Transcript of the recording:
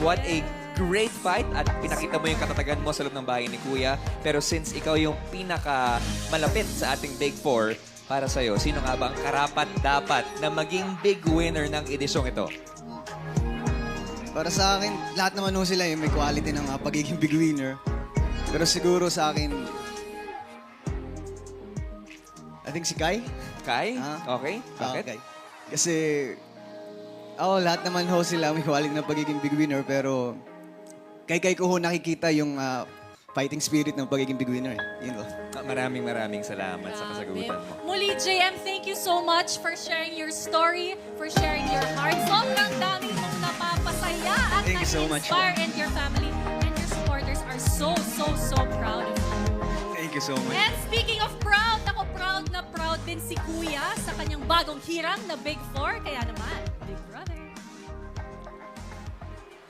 what a great fight at pinakita mo yung katatagan mo sa loob ng bahay ni Kuya. Pero since ikaw yung pinaka malapit sa ating Big Four, para sa'yo, sino nga ba ang karapat-dapat na maging big winner ng edisyong ito? Para sa akin, lahat naman ho sila yung may quality ng pagiging big winner. Pero siguro sa akin, I think si Kai. Kai? Ah. Okay. Bakit? Okay. Kasi, lahat naman ho sila may quality ng pagiging big winner. Pero, kay ko ho nakikita yung fighting spirit ng pagiging big winner. Yun ho. Maraming salamat sa kasagutan mo. Muli, JM, thank you so much for sharing your story, for sharing your heart. Sobrang dami mong napapasaya at Thank you so much. na-inspire, and your family and your supporters are so proud of you. Thank you so much. And speaking of proud, ako proud na proud din si Kuya sa kanyang bagong hirang na Big Four. Kaya naman, Big Brother.